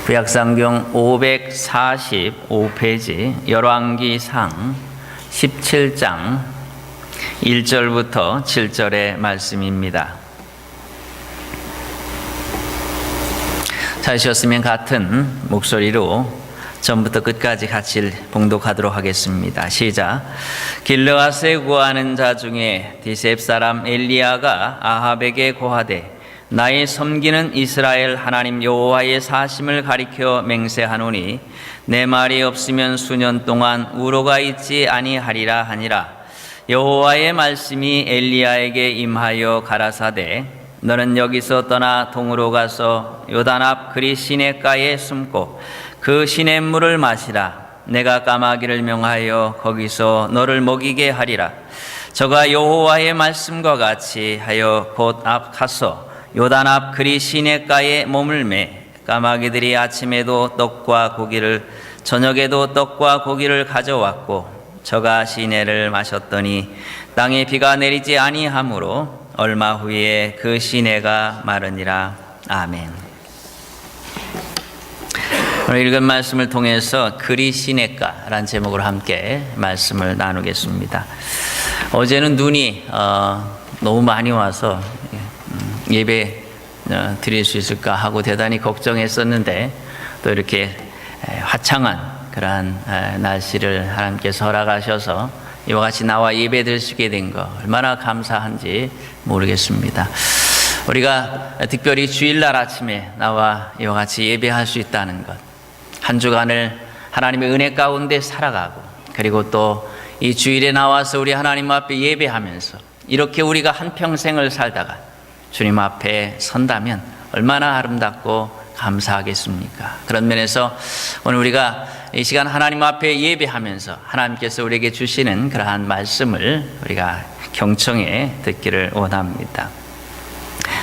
구약성경 545페이지 열왕기상 17장 1절부터 7절의 말씀입니다. 찾으셨으면 같은 목소리로 처음부터 끝까지 같이 봉독하도록 하겠습니다. 시작. 길르앗에 구하는 자 중에 디셉 사람 엘리야가 아합에게 고하되 나의 섬기는 이스라엘 하나님 여호와의 사심을 가리켜 맹세하노니 내 말이 없으면 수년 동안 우로가 있지 아니하리라 하니라. 여호와의 말씀이 엘리야에게 임하여 가라사대 너는 여기서 떠나 동으로 가서 요단 앞 그리 시냇가에 숨고 그 시냇물을 마시라. 내가 까마귀를 명하여 거기서 너를 먹이게 하리라. 저가 여호와의 말씀과 같이 하여 곧 앞 가서 요단 앞 그리 시냇가에 머물매 까마귀들이 아침에도 떡과 고기를 저녁에도 떡과 고기를 가져왔고 저가 시내를 마셨더니 땅에 비가 내리지 아니하므로 얼마 후에 그 시내가 마르니라. 아멘. 오늘 읽은 말씀을 통해서 그리 시냇가라는 제목으로 함께 말씀을 나누겠습니다. 어제는 눈이 너무 많이 와서 예배 드릴 수 있을까 하고 대단히 걱정했었는데 또 이렇게 화창한 그러한 날씨를 하나님께서 허락하셔서 이와 같이 나와 예배 드릴 수 있게 된 거 얼마나 감사한지 모르겠습니다. 우리가 특별히 주일날 아침에 나와 이와 같이 예배할 수 있다는 것, 한 주간을 하나님의 은혜 가운데 살아가고 그리고 또 이 주일에 나와서 우리 하나님 앞에 예배하면서 이렇게 우리가 한평생을 살다가 주님 앞에 선다면 얼마나 아름답고 감사하겠습니까? 그런 면에서 오늘 우리가 이 시간 하나님 앞에 예배하면서 하나님께서 우리에게 주시는 그러한 말씀을 우리가 경청해 듣기를 원합니다.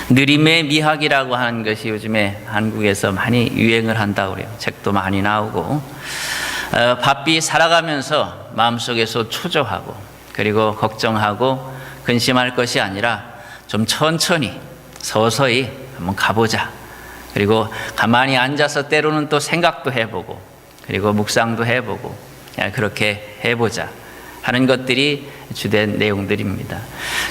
느림의 미학이라고 하는 것이 요즘에 한국에서 많이 유행을 한다고 그래요. 책도 많이 나오고 바삐 살아가면서 마음속에서 초조하고 그리고 걱정하고 근심할 것이 아니라 좀 천천히 서서히 한번 가보자. 그리고 가만히 앉아서 때로는 또 생각도 해보고 그리고 묵상도 해보고 그렇게 해보자 하는 것들이 주된 내용들입니다.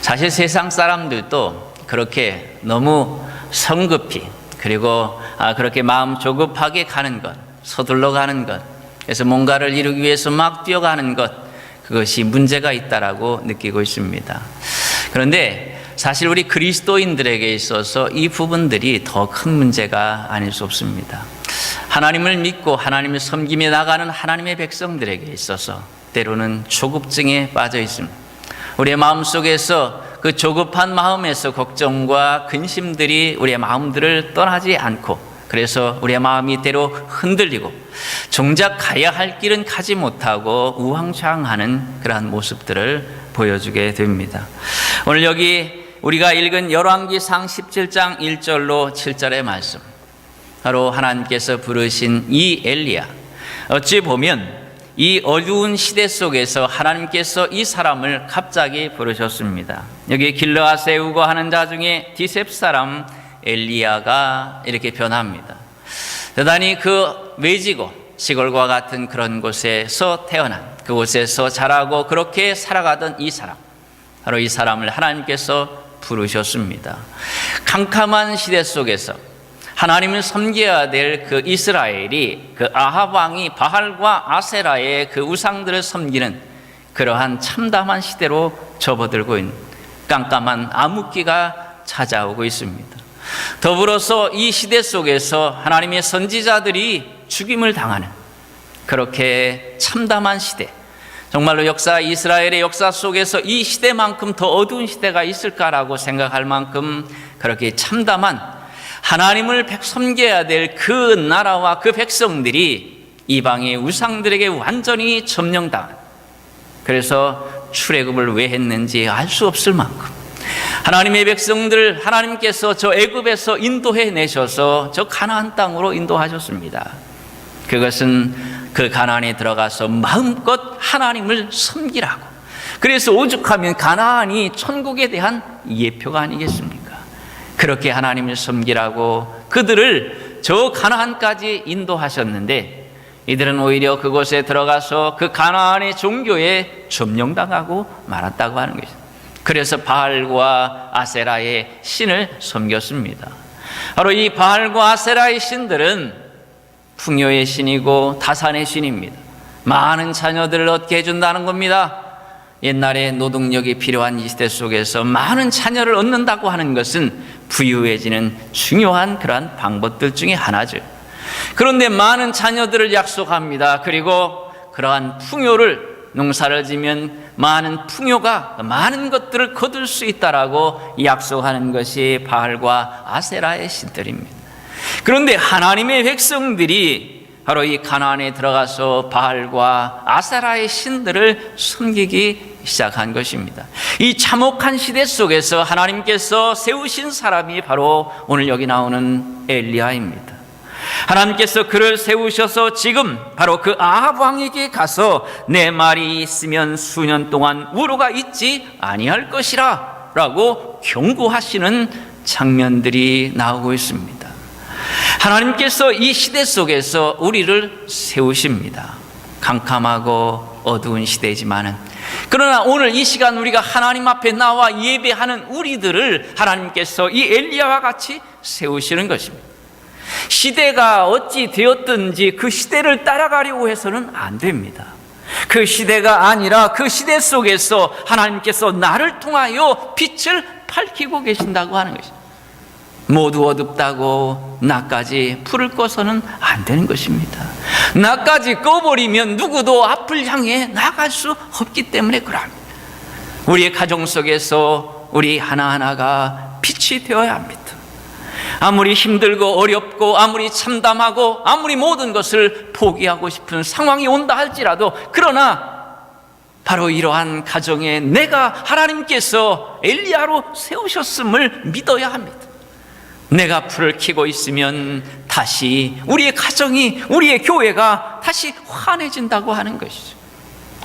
사실 세상 사람들도 그렇게 너무 성급히 그리고 그렇게 마음 조급하게 가는 것, 서둘러 가는 것, 그래서 뭔가를 이루기 위해서 막 뛰어가는 것, 그것이 문제가 있다라고 느끼고 있습니다. 그런데 사실 우리 그리스도인들에게 있어서 이 부분들이 더 큰 문제가 아닐 수 없습니다. 하나님을 믿고 하나님을 섬기며 나가는 하나님의 백성들에게 있어서 때로는 조급증에 빠져 있습니다. 우리의 마음속에서 그 조급한 마음에서 걱정과 근심들이 우리의 마음들을 떠나지 않고 그래서 우리의 마음이 때로 흔들리고 정작 가야 할 길은 가지 못하고 우왕좌왕하는 그러한 모습들을 보여주게 됩니다. 오늘 여기 우리가 읽은 열왕기상 17장 1절로 7절의 말씀, 바로 하나님께서 부르신 이 엘리야, 어찌 보면 이 어두운 시대 속에서 하나님께서 이 사람을 갑자기 부르셨습니다. 여기 길르앗에 우거하는 자 중에 디셉 사람 엘리야가 이렇게 변합니다. 대단히 그 외지고 시골과 같은 그런 곳에서 태어난, 그곳에서 자라고 그렇게 살아가던 이 사람, 바로 이 사람을 하나님께서 부르셨습니다. 캄캄한 시대 속에서 하나님을 섬겨야 될 그 이스라엘이 그 아합 왕이 바알과 아세라의 그 우상들을 섬기는 그러한 참담한 시대로 접어들고 있는 깜깜한 암흑기가 찾아오고 있습니다. 더불어서 이 시대 속에서 하나님의 선지자들이 죽임을 당하는 그렇게 참담한 시대, 정말로 이스라엘의 역사 속에서 이 시대만큼 더 어두운 시대가 있을까라고 생각할 만큼 그렇게 참담한 하나님을 섬겨야 될 그 나라와 그 백성들이 이방의 우상들에게 완전히 점령당한, 그래서 출애굽을 왜 했는지 알 수 없을 만큼 하나님의 백성들을 하나님께서 저 애굽에서 인도해 내셔서 저 가나안 땅으로 인도하셨습니다. 그것은 그 가나안에 들어가서 마음껏 하나님을 섬기라고, 그래서 오죽하면 가나안이 천국에 대한 예표가 아니겠습니까? 그렇게 하나님을 섬기라고 그들을 저 가나안까지 인도하셨는데 이들은 오히려 그곳에 들어가서 그 가나안의 종교에 점령당하고 말았다고 하는 것입니다. 그래서 바알과 아세라의 신을 섬겼습니다. 바로 이 바알과 아세라의 신들은 풍요의 신이고 다산의 신입니다. 많은 자녀들을 얻게 해준다는 겁니다. 옛날에 노동력이 필요한 이 시대 속에서 많은 자녀를 얻는다고 하는 것은 부유해지는 중요한 그러한 방법들 중에 하나죠. 그런데 많은 자녀들을 약속합니다. 그리고 그러한 풍요를, 농사를 지면 많은 풍요가, 많은 것들을 거둘 수 있다라고 약속하는 것이 바알과 아세라의 신들입니다. 그런데 하나님의 백성들이 바로 이 가나안에 들어가서 바알과 아세라의 신들을 섬기기 시작한 것입니다. 이 참혹한 시대 속에서 하나님께서 세우신 사람이 바로 오늘 여기 나오는 엘리야입니다. 하나님께서 그를 세우셔서 지금 바로 그 아합 왕에게 가서 내 말이 있으면 수년 동안 우로가 있지 아니할 것이라 라고 경고하시는 장면들이 나오고 있습니다. 하나님께서 이 시대 속에서 우리를 세우십니다. 캄캄하고 어두운 시대지만은, 그러나 오늘 이 시간 우리가 하나님 앞에 나와 예배하는 우리들을 하나님께서 이 엘리야와 같이 세우시는 것입니다. 시대가 어찌 되었든지 그 시대를 따라가려고 해서는 안 됩니다. 그 시대가 아니라 그 시대 속에서 하나님께서 나를 통하여 빛을 밝히고 계신다고 하는 것입니다. 모두 어둡다고 나까지 불을 꺼서는 안 되는 것입니다. 나까지 꺼버리면 누구도 앞을 향해 나갈 수 없기 때문에 그럽니다. 우리의 가정 속에서 우리 하나하나가 빛이 되어야 합니다. 아무리 힘들고 어렵고 아무리 참담하고 아무리 모든 것을 포기하고 싶은 상황이 온다 할지라도, 그러나 바로 이러한 가정에 내가 하나님께서 엘리야로 세우셨음을 믿어야 합니다. 내가 불을 켜고 있으면 다시 우리의 가정이, 우리의 교회가 다시 환해진다고 하는 것이죠.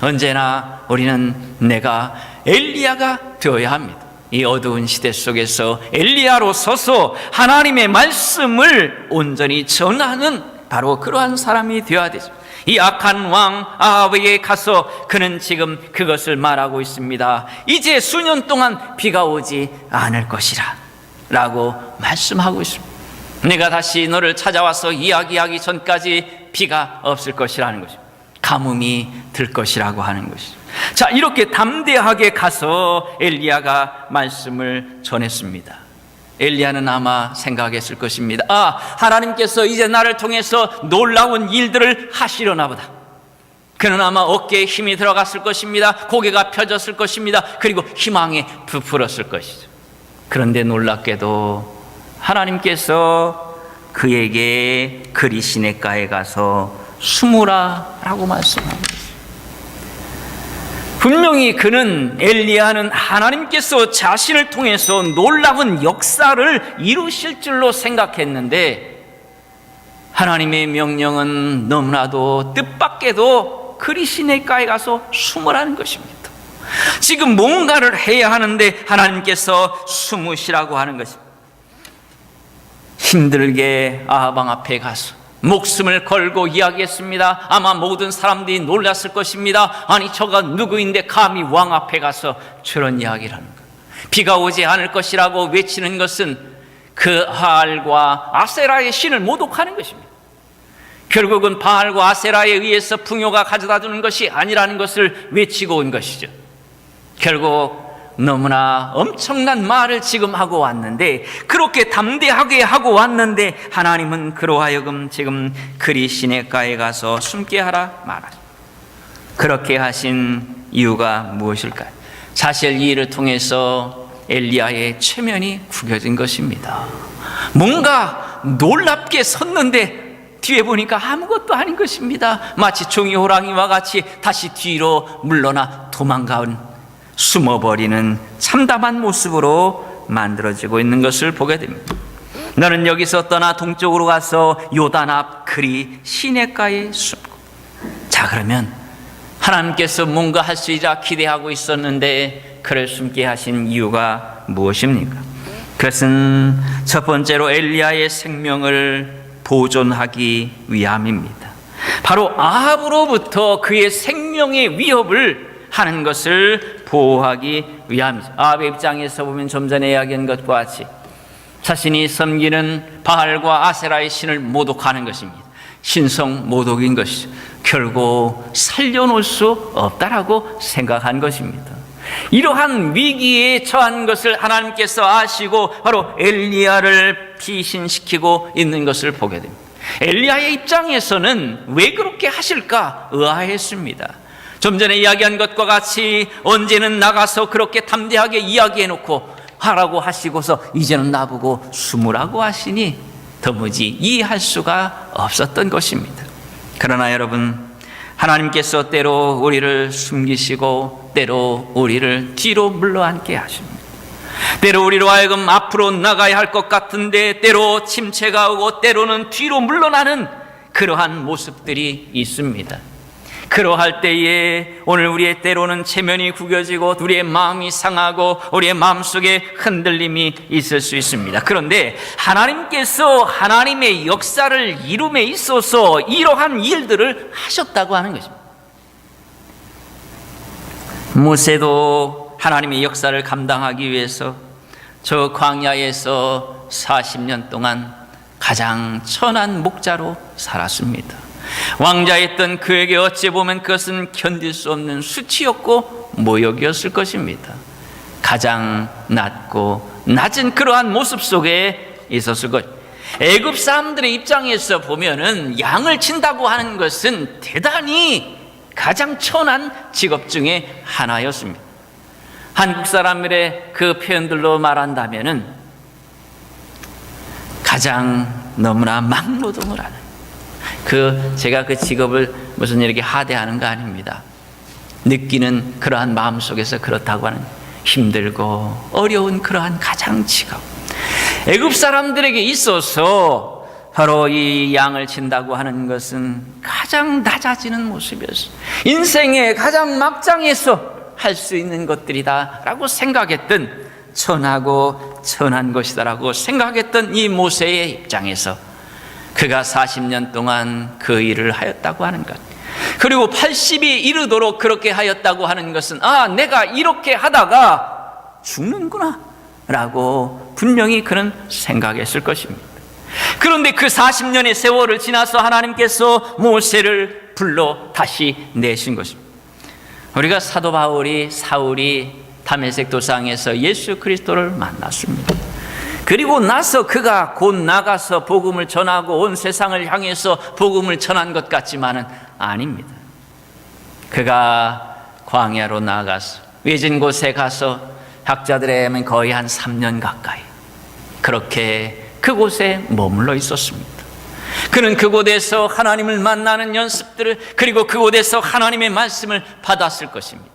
언제나 우리는 내가 엘리야가 되어야 합니다. 이 어두운 시대 속에서 엘리야로 서서 하나님의 말씀을 온전히 전하는 바로 그러한 사람이 되어야 되죠. 이 악한 왕 아합에게 가서 그는 지금 그것을 말하고 있습니다. 이제 수년 동안 비가 오지 않을 것이라 라고 말씀하고 있습니다. 내가 다시 너를 찾아와서 이야기하기 전까지 비가 없을 것이라는 것입니다. 가뭄이 들 것이라고 하는 것이죠. 자, 이렇게 담대하게 가서 엘리야가 말씀을 전했습니다. 엘리야는 아마 생각했을 것입니다. 아, 하나님께서 이제 나를 통해서 놀라운 일들을 하시려나 보다. 그는 아마 어깨에 힘이 들어갔을 것입니다. 고개가 펴졌을 것입니다. 그리고 희망에 부풀었을 것이죠. 그런데 놀랍게도 하나님께서 그에게 그리 시냇가에 가서 숨으라 라고 말씀합니다. 분명히 그는, 엘리야는 하나님께서 자신을 통해서 놀라운 역사를 이루실 줄로 생각했는데, 하나님의 명령은 너무나도 뜻밖에도 그리 시냇가에 가서 숨으라는 것입니다. 지금 뭔가를 해야 하는데 하나님께서 숨으시라고 하는 것입니다. 힘들게 아합 왕 앞에 가서 목숨을 걸고 이야기했습니다. 아마 모든 사람들이 놀랐을 것입니다. 아니, 저가 누구인데 감히 왕 앞에 가서 저런 이야기를 하는 것. 비가 오지 않을 것이라고 외치는 것은 그 바알과 아세라의 신을 모독하는 것입니다. 결국은 바알과 아세라에 의해서 풍요가 가져다 주는 것이 아니라는 것을 외치고 온 것이죠. 결국 너무나 엄청난 말을 지금 하고 왔는데, 그렇게 담대하게 하고 왔는데 하나님은 그로 하여금 지금 그리 시냇가에 가서 숨게 하라 말하죠. 그렇게 하신 이유가 무엇일까요? 사실 이 일을 통해서 엘리야의 체면이 구겨진 것입니다. 뭔가 놀랍게 섰는데 뒤에 보니까 아무것도 아닌 것입니다. 마치 종이 호랑이와 같이 다시 뒤로 물러나 도망가온, 숨어버리는 참담한 모습으로 만들어지고 있는 것을 보게 됩니다. 너는 여기서 떠나 동쪽으로 가서 요단 앞 그리 시냇가에 숨고. 자, 그러면 하나님께서 뭔가 할 수 있자 기대하고 있었는데 그를 숨게 하신 이유가 무엇입니까? 그것은 첫 번째로 엘리야의 생명을 보존하기 위함입니다. 바로 아합으로부터 그의 생명의 위협을 하는 것을 보호하기 위함이죠. 아합의 입장에서 보면 좀 전에 이야기한 것과 같이 자신이 섬기는 바알과 아세라의 신을 모독하는 것입니다. 신성 모독인 것이죠. 결국 살려놓을 수 없다라고 생각한 것입니다. 이러한 위기에 처한 것을 하나님께서 아시고 바로 엘리야를 피신시키고 있는 것을 보게 됩니다. 엘리야의 입장에서는 왜 그렇게 하실까 의아했습니다. 좀 전에 이야기한 것과 같이 언제는 나가서 그렇게 담대하게 이야기해놓고 하라고 하시고서 이제는 나보고 숨으라고 하시니 도무지 이해할 수가 없었던 것입니다. 그러나 여러분, 하나님께서 때로 우리를 숨기시고 때로 우리를 뒤로 물러앉게 하십니다. 때로 우리로 하여금 앞으로 나가야 할 것 같은데 때로 침체가 오고 때로는 뒤로 물러나는 그러한 모습들이 있습니다. 그러할 때에 오늘 우리의 때로는 체면이 구겨지고 우리의 마음이 상하고 우리의 마음속에 흔들림이 있을 수 있습니다. 그런데 하나님께서 하나님의 역사를 이룸에 있어서 이러한 일들을 하셨다고 하는 것입니다. 모세도 하나님의 역사를 감당하기 위해서 저 광야에서 40년 동안 가장 천한 목자로 살았습니다. 왕자였던 그에게 어찌 보면 그것은 견딜 수 없는 수치였고 모욕이었을 것입니다. 가장 낮고 낮은 그러한 모습 속에 있었을 것. 애굽 사람들의 입장에서 보면은 양을 친다고 하는 것은 대단히 가장 천한 직업 중에 하나였습니다. 한국 사람들의 그 표현들로 말한다면은 가장 너무나 막노동을 하는 제가 그 직업을 무슨 이렇게 하대하는 거 아닙니다. 느끼는 그러한 마음 속에서 그렇다고 하는 힘들고 어려운 그러한 가장 직업. 애굽 사람들에게 있어서 바로 이 양을 친다고 하는 것은 가장 낮아지는 모습이었어요. 인생의 가장 막장에서 할 수 있는 것들이다 라고 생각했던, 천하고 천한 것이다라고 생각했던 이 모세의 입장에서 그가 40년 동안 그 일을 하였다고 하는 것, 그리고 80이 이르도록 그렇게 하였다고 하는 것은 내가 이렇게 하다가 죽는구나 라고 분명히 그는 생각했을 것입니다. 그런데 그 40년의 세월을 지나서 하나님께서 모세를 불러 다시 내신 것입니다. 우리가 사도 사울이 다메섹 도상에서 예수 그리스도를 만났습니다. 그리고 나서 그가 곧 나가서 복음을 전하고 온 세상을 향해서 복음을 전한 것 같지만은 아닙니다. 그가 광야로 나가서 외진 곳에 가서 학자들에 하면 거의 한 3년 가까이 그렇게 그곳에 머물러 있었습니다. 그는 그곳에서 하나님을 만나는 연습들을, 그리고 그곳에서 하나님의 말씀을 받았을 것입니다.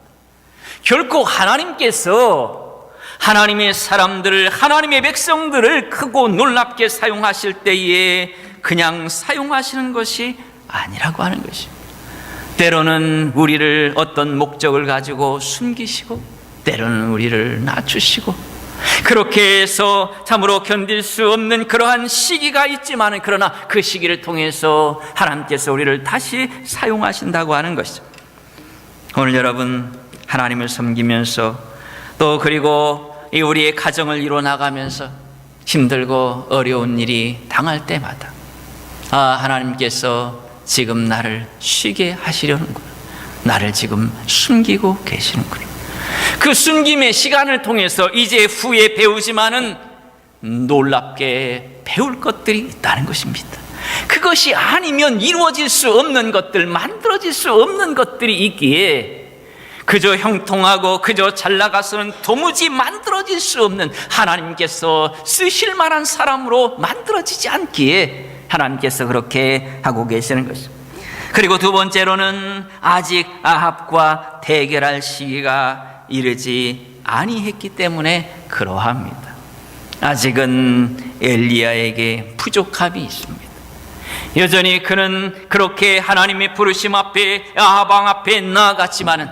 결코 하나님께서 하나님의 사람들을, 하나님의 백성들을 크고 놀랍게 사용하실 때에 그냥 사용하시는 것이 아니라고 하는 것입니다. 때로는 우리를 어떤 목적을 가지고 숨기시고 때로는 우리를 낮추시고 그렇게 해서 참으로 견딜 수 없는 그러한 시기가 있지만, 그러나 그 시기를 통해서 하나님께서 우리를 다시 사용하신다고 하는 것이죠. 오늘 여러분, 하나님을 섬기면서 또 그리고 우리의 가정을 이뤄나가면서 힘들고 어려운 일이 당할 때마다 하나님께서 지금 나를 쉬게 하시려는구나, 나를 지금 숨기고 계시는구나. 그 숨김의 시간을 통해서 이제 후에 배우지만은 놀랍게 배울 것들이 있다는 것입니다. 그것이 아니면 이루어질 수 없는 것들, 만들어질 수 없는 것들이 있기에 그저 형통하고 그저 잘 나가서는 도무지 만들어질 수 없는, 하나님께서 쓰실 만한 사람으로 만들어지지 않기에 하나님께서 그렇게 하고 계시는 것입니다. 그리고 두 번째로는 아직 아합과 대결할 시기가 이르지 아니했기 때문에 그러합니다. 아직은 엘리야에게 부족함이 있습니다. 여전히 그는 그렇게 하나님의 부르심 앞에, 아합 왕 앞에 나아갔지만은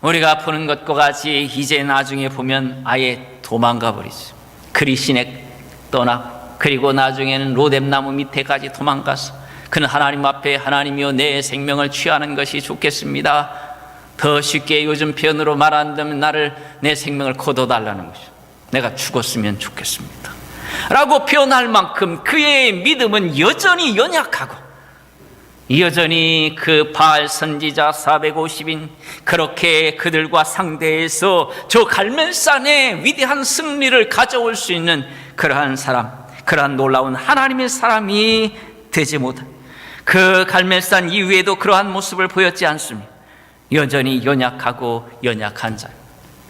우리가 보는 것과 같이 이제 나중에 보면 아예 도망가 버리죠. 그리시넥 떠나고 그리고 나중에는 로뎀나무 밑에까지 도망가서 그는 하나님 앞에 하나님이여 내 생명을 취하는 것이 좋겠습니다. 더 쉽게 요즘 표현으로 말한다면 내 생명을 거둬달라는 것이죠. 내가 죽었으면 좋겠습니다 라고 표현할 만큼 그의 믿음은 여전히 연약하고 여전히 그 바알 선지자 450인 그렇게 그들과 상대해서 저 갈멜산의 위대한 승리를 가져올 수 있는 그러한 사람, 그러한 놀라운 하나님의 사람이 되지 못한, 그 갈멜산 이후에도 그러한 모습을 보였지 않습니다. 여전히 연약하고 연약한 자.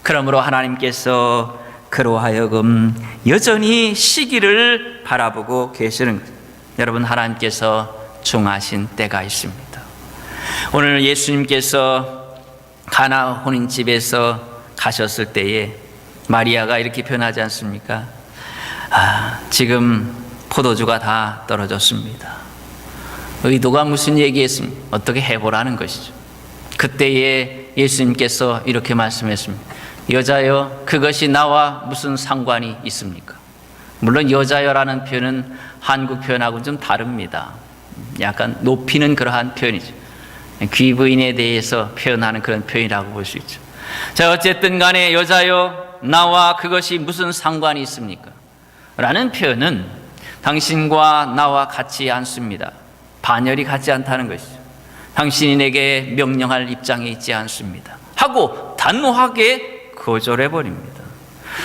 그러므로 하나님께서 그로 하여금 여전히 시기를 바라보고 계시는 거예요. 여러분, 하나님께서 중하신 때가 있습니다. 오늘 예수님께서 가나 혼인집에서 가셨을 때에 마리아가 이렇게 표현하지 않습니까? 지금 포도주가 다 떨어졌습니다. 의도가 무슨 얘기했습니까? 어떻게 해보라는 것이죠. 그때에 예수님께서 이렇게 말씀했습니다. 여자여, 그것이 나와 무슨 상관이 있습니까? 물론 여자여라는 표현은 한국 표현하고는 좀 다릅니다. 약간 높이는 그러한 표현이죠. 귀부인에 대해서 표현하는 그런 표현이라고 볼 수 있죠. 자, 어쨌든 간에 여자여, 나와 그것이 무슨 상관이 있습니까? 라는 표현은 당신과 나와 같지 않습니다. 반열이 같지 않다는 것이죠. 당신이 내게 명령할 입장에 있지 않습니다 하고 단호하게 거절해버립니다.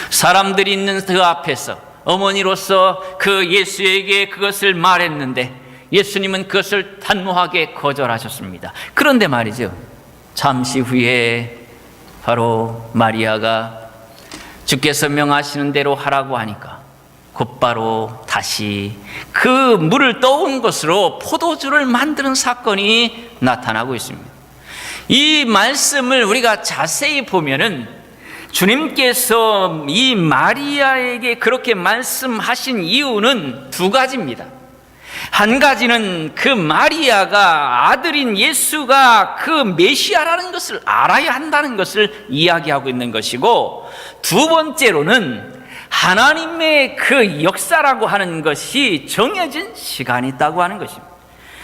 사람들이 있는 그 앞에서 어머니로서 그 예수에게 그것을 말했는데 예수님은 그것을 단호하게 거절하셨습니다. 그런데 말이죠, 잠시 후에 바로 마리아가 주께서 명하시는 대로 하라고 하니까 곧바로 다시 그 물을 떠온 것으로 포도주를 만드는 사건이 나타나고 있습니다. 이 말씀을 우리가 자세히 보면은 주님께서 이 마리아에게 그렇게 말씀하신 이유는 두 가지입니다. 한 가지는 그 마리아가 아들인 예수가 그 메시아라는 것을 알아야 한다는 것을 이야기하고 있는 것이고, 두 번째로는 하나님의 그 역사라고 하는 것이 정해진 시간이 있다고 하는 것입니다.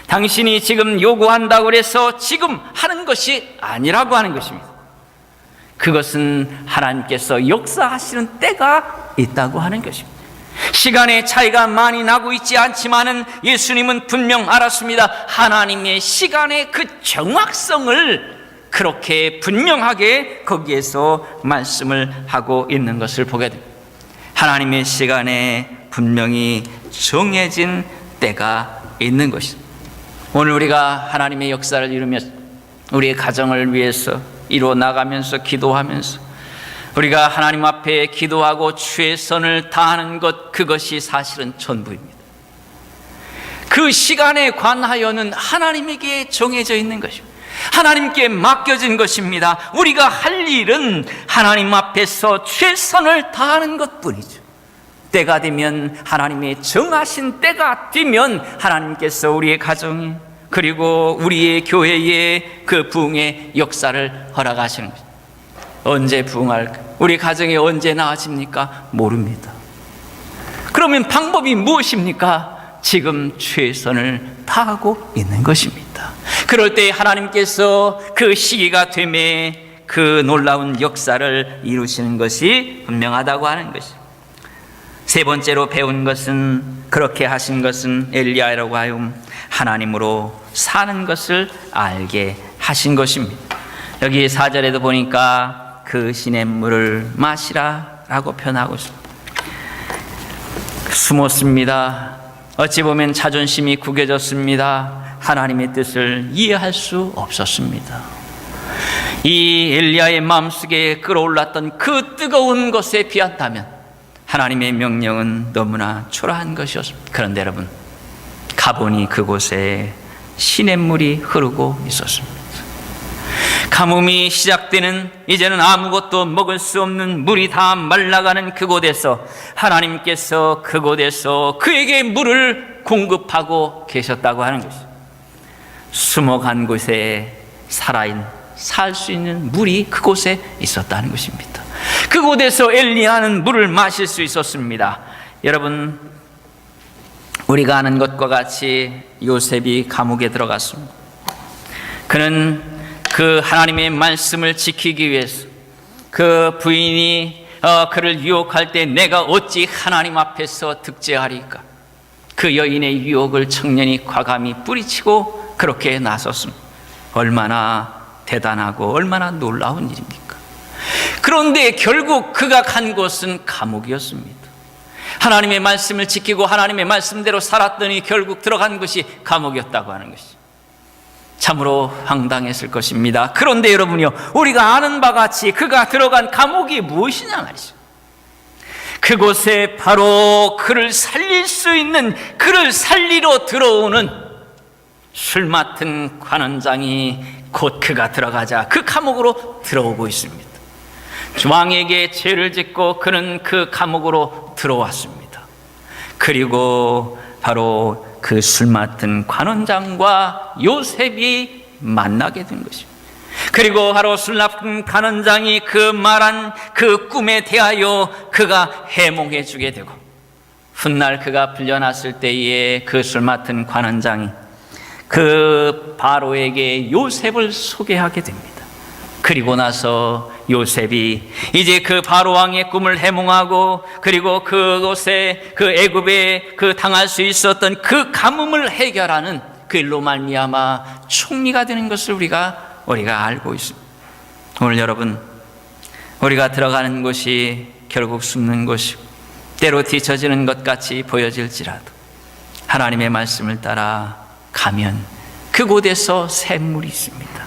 당신이 지금 요구한다고 해서 지금 하는 것이 아니라고 하는 것입니다. 그것은 하나님께서 역사하시는 때가 있다고 하는 것입니다. 시간의 차이가 많이 나고 있지 않지만은 예수님은 분명 알았습니다. 하나님의 시간의 그 정확성을 그렇게 분명하게 거기에서 말씀을 하고 있는 것을 보게 됩니다. 하나님의 시간에 분명히 정해진 때가 있는 것입니다. 오늘 우리가 하나님의 역사를 이루면서 우리의 가정을 위해서 이루어 나가면서 기도하면서 우리가 하나님 앞에 기도하고 최선을 다하는 것, 그것이 사실은 전부입니다. 그 시간에 관하여는 하나님에게 정해져 있는 것입니다. 하나님께 맡겨진 것입니다. 우리가 할 일은 하나님 앞에서 최선을 다하는 것뿐이죠. 때가 되면, 하나님의 정하신 때가 되면 하나님께서 우리의 가정에 그리고 우리의 교회에 그 부흥의 역사를 허락하시는 것입니다. 언제 부흥할까? 우리 가정에 언제 나아집니까? 모릅니다. 그러면 방법이 무엇입니까? 지금 최선을 다하고 있는 것입니다. 그럴 때 하나님께서 그 시기가 되매 그 놀라운 역사를 이루시는 것이 분명하다고 하는 것입니다. 세 번째로 배운 것은, 그렇게 하신 것은 엘리야라고 하여 하나님으로 사는 것을 알게 하신 것입니다. 여기 4절에도 보니까 그 시냇물을 마시라 라고 표현하고 있습니다. 숨었습니다. 어찌 보면 자존심이 구겨졌습니다. 하나님의 뜻을 이해할 수 없었습니다. 이 엘리야의 마음속에 끌어올랐던 그 뜨거운 것에 비한다면 하나님의 명령은 너무나 초라한 것이었습니다. 그런데 여러분, 가보니 그곳에 시냇물이 흐르고 있었습니다. 가뭄이 시작되는, 이제는 아무것도 먹을 수 없는, 물이 다 말라가는 그곳에서 하나님께서 그곳에서 그에게 물을 공급하고 계셨다고 하는 것이죠. 숨어간 곳에 살 수 있는 물이 그곳에 있었다는 것입니다. 그곳에서 엘리야는 물을 마실 수 있었습니다. 여러분, 우리가 아는 것과 같이 요셉이 감옥에 들어갔습니다. 그는 그 하나님의 말씀을 지키기 위해서 그 부인이 그를 유혹할 때 내가 어찌 하나님 앞에서 득죄하리까, 그 여인의 유혹을 청년이 과감히 뿌리치고 그렇게 나섰습니다. 얼마나 대단하고 얼마나 놀라운 일입니까? 그런데 결국 그가 간 곳은 감옥이었습니다. 하나님의 말씀을 지키고 하나님의 말씀대로 살았더니 결국 들어간 것이 감옥이었다고 하는 것이 참으로 황당했을 것입니다. 그런데 여러분요, 우리가 아는 바와 같이 그가 들어간 감옥이 무엇이냐 말이죠. 그곳에 바로 그를 살릴 수 있는, 그를 살리러 들어오는 술 맡은 관원장이 곧 그가 들어가자 그 감옥으로 들어오고 있습니다. 왕에게 죄를 짓고 그는 그 감옥으로 들어왔습니다. 그리고 바로 그 술 맡은 관원장과 요셉이 만나게 된 것입니다. 그리고 바로 술 맡은 관원장이 그 말한 그 꿈에 대하여 그가 해몽해 주게 되고, 훗날 그가 풀려났을 때에 그 술 맡은 관원장이 그 바로에게 요셉을 소개하게 됩니다. 그리고 나서 요셉이 이제 그 바로 왕의 꿈을 해몽하고, 그리고 그곳에 그 애굽에 그 당할 수 있었던 그 가뭄을 해결하는 그 일로 말미암아 총리가 되는 것을 우리가 알고 있습니다. 오늘 여러분, 우리가 들어가는 곳이 결국 숨는 곳이고 때로 뒤처지는 것 같이 보여질지라도 하나님의 말씀을 따라 가면 그곳에서 샘물이 있습니다.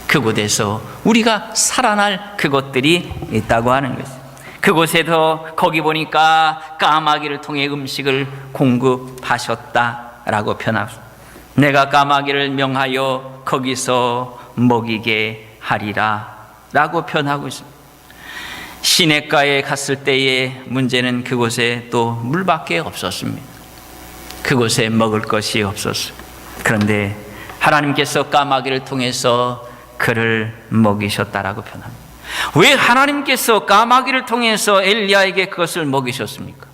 그곳에서 우리가 살아날 그것들이 있다고 하는 것입니다. 그곳에서 거기 보니까 까마귀를 통해 음식을 공급하셨다라고 표현합니다. 내가 까마귀를 명하여 거기서 먹이게 하리라 라고 표현하고 있습니다. 시냇가에 갔을 때의 문제는 그곳에 또 물밖에 없었습니다. 그곳에 먹을 것이 없었어요. 그런데 하나님께서 까마귀를 통해서 그를 먹이셨다라고 표현합니다. 왜 하나님께서 까마귀를 통해서 엘리야에게 그것을 먹이셨습니까?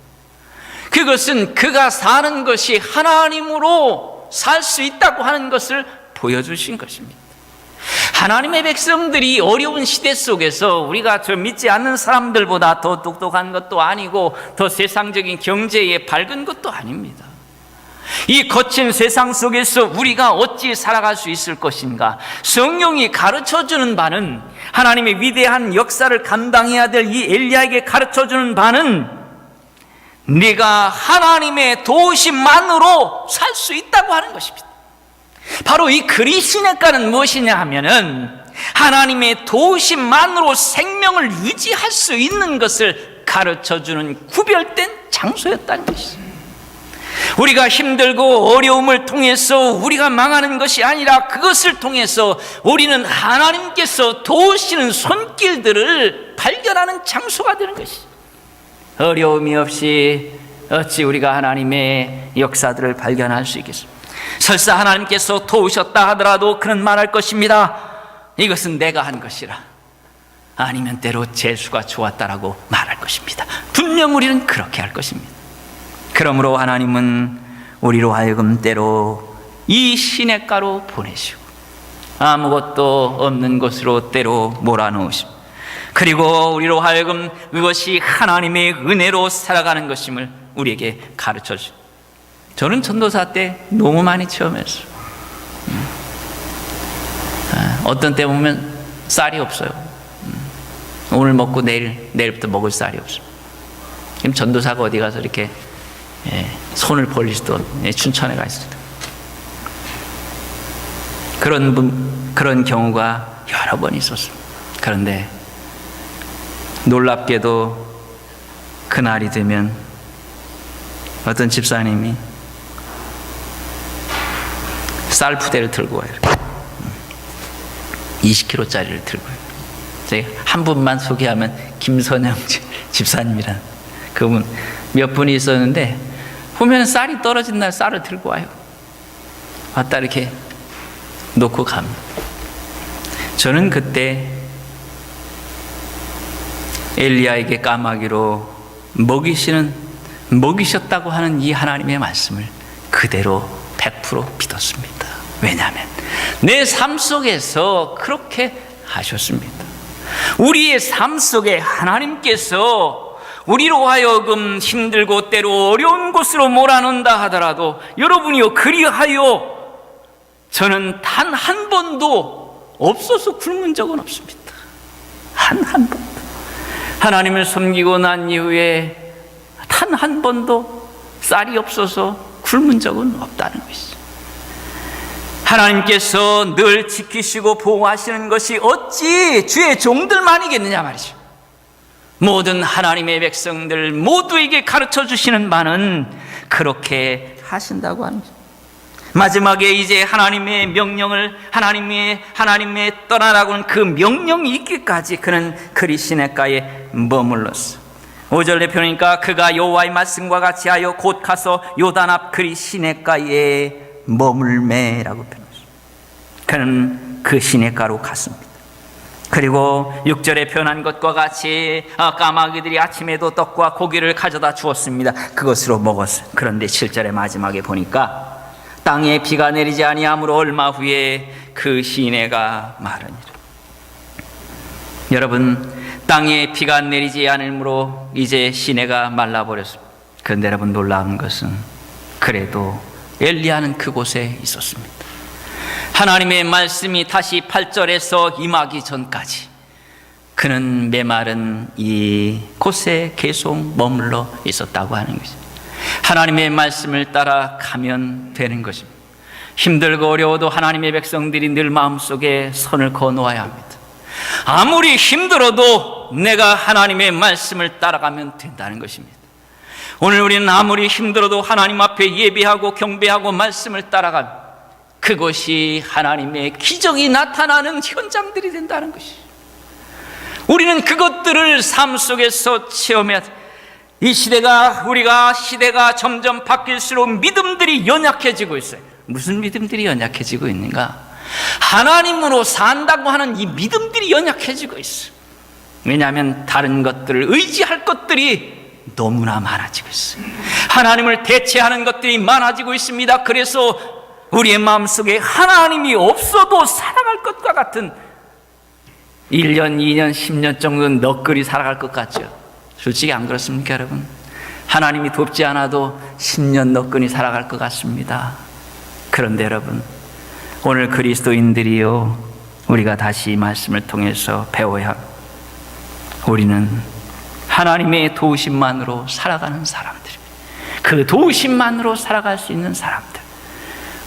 그것은 그가 사는 것이 하나님으로 살 수 있다고 하는 것을 보여주신 것입니다. 하나님의 백성들이 어려운 시대 속에서 우리가 저 믿지 않는 사람들보다 더 똑똑한 것도 아니고 더 세상적인 경제에 밝은 것도 아닙니다. 이 거친 세상 속에서 우리가 어찌 살아갈 수 있을 것인가? 성령이 가르쳐주는 바는, 하나님의 위대한 역사를 감당해야 될 이 엘리야에게 가르쳐주는 바는 네가 하나님의 도우심만으로 살 수 있다고 하는 것입니다. 바로 이 그리시네가는 무엇이냐 하면은 하나님의 도우심만으로 생명을 유지할 수 있는 것을 가르쳐주는 구별된 장소였다는 것이죠. 우리가 힘들고 어려움을 통해서 우리가 망하는 것이 아니라 그것을 통해서 우리는 하나님께서 도우시는 손길들을 발견하는 장소가 되는 것이죠. 어려움이 없이 어찌 우리가 하나님의 역사들을 발견할 수 있겠습니까? 설사 하나님께서 도우셨다 하더라도 그는 말할 것입니다. 이것은 내가 한 것이라. 아니면 때로 재수가 좋았다라고 말할 것입니다. 분명 우리는 그렇게 할 것입니다. 그러므로 하나님은 우리로 하여금 때로 이 시냇가로 보내시고 아무것도 없는 곳으로 때로 몰아넣으시고, 그리고 우리로 하여금 그것이 하나님의 은혜로 살아가는 것임을 우리에게 가르쳐 주십니다. 저는 전도사 때 너무 많이 체험했어요. 어떤 때 보면 쌀이 없어요. 오늘 먹고 내일부터 먹을 쌀이 없어요. 그럼 전도사가 어디 가서 이렇게 손을 벌릴 수도 없는 춘천에 가 있어요. 그런 경우가 여러 번 있었어요. 그런데 놀랍게도 그날이 되면 어떤 집사님이 쌀 푸대를 들고 와요. 20kg짜리를 들고 와요. 제가 한 분만 소개하면 김선영 집사님이라는 그분, 몇 분이 있었는데 보면 쌀이 떨어진 날 쌀을 들고 와요. 왔다 이렇게 놓고 갑니다. 저는 그때 엘리야에게 까마귀로 먹이셨다고 하는 이 하나님의 말씀을 그대로 100% 믿었습니다. 왜냐하면 내 삶 속에서 그렇게 하셨습니다. 우리의 삶 속에 하나님께서 우리로 하여금 힘들고 때로 어려운 곳으로 몰아넣는다 하더라도 여러분이요, 그리하여 저는 단 한 번도 없어서 굶은 적은 없습니다. 한 번도. 하나님을 섬기고 난 이후에 단 한 번도 쌀이 없어서 굶은 적은 없다는 것이죠. 하나님께서 늘 지키시고 보호하시는 것이 어찌 주의 종들만이겠느냐 말이죠. 모든 하나님의 백성들 모두에게 가르쳐 주시는 바는 그렇게 하신다고 하는 거죠. 마지막에 이제 하나님의 명령을 하나님의 떠나라고는 그 명령이 있기까지 그는 그리 시냇가에 머물렀어. 5절에 보니까 그가 여호와의 말씀과 같이 하여 곧 가서 요단 앞 그리 시냇가에 머물매라고 표현했습니다. 그는 그 시냇가로 갔습니다. 그리고 6절에 표현한 것과 같이 까마귀들이 아침에도 떡과 고기를 가져다 주었습니다. 그것으로 먹었어요. 그런데 7절의 마지막에 보니까 땅에 비가 내리지 아니하므로 얼마 후에 그 시내가 마르니라. 여러분, 땅에 비가 내리지 않으므로 이제 시내가 말라버렸습니다. 그런데 여러분, 놀라운 것은 그래도 엘리야는 그곳에 있었습니다. 하나님의 말씀이 다시 8절에서 임하기 전까지 그는 메마른 이 곳에 계속 머물러 있었다고 하는 것입니다. 하나님의 말씀을 따라가면 되는 것입니다. 힘들고 어려워도 하나님의 백성들이 늘 마음속에 선을 그어놓아야 합니다. 아무리 힘들어도 내가 하나님의 말씀을 따라가면 된다는 것입니다. 오늘 우리는 아무리 힘들어도 하나님 앞에 예배하고 경배하고 말씀을 따라가면 그것이 하나님의 기적이 나타나는 현장들이 된다는 것이죠. 우리는 그것들을 삶 속에서 체험해야 돼. 이 시대가 점점 바뀔수록 믿음들이 연약해지고 있어요. 무슨 믿음들이 연약해지고 있는가? 하나님으로 산다고 하는 이 믿음들이 연약해지고 있어요. 왜냐하면 다른 것들을 의지할 것들이 너무나 많아지고 있어요. 하나님을 대체하는 것들이 많아지고 있습니다. 그래서 우리의 마음속에 하나님이 없어도 살아갈 것과 같은 1년, 2년, 10년 정도는 너끈히 살아갈 것 같죠. 솔직히 안 그렇습니까, 여러분? 하나님이 돕지 않아도 10년 너끈히 살아갈 것 같습니다. 그런데 여러분, 오늘 그리스도인들이요, 우리가 다시 이 말씀을 통해서 배워야 합니다. 우리는 하나님의 도우심만으로 살아가는 사람들입니다. 그 도우심만으로 살아갈 수 있는 사람들.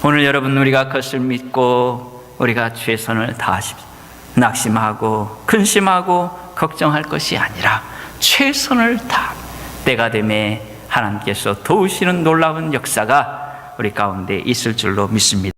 오늘 여러분, 우리가 그것을 믿고 우리가 최선을 다하십시오. 낙심하고 근심하고 걱정할 것이 아니라 최선을 다 때가 되매 하나님께서 도우시는 놀라운 역사가 우리 가운데 있을 줄로 믿습니다.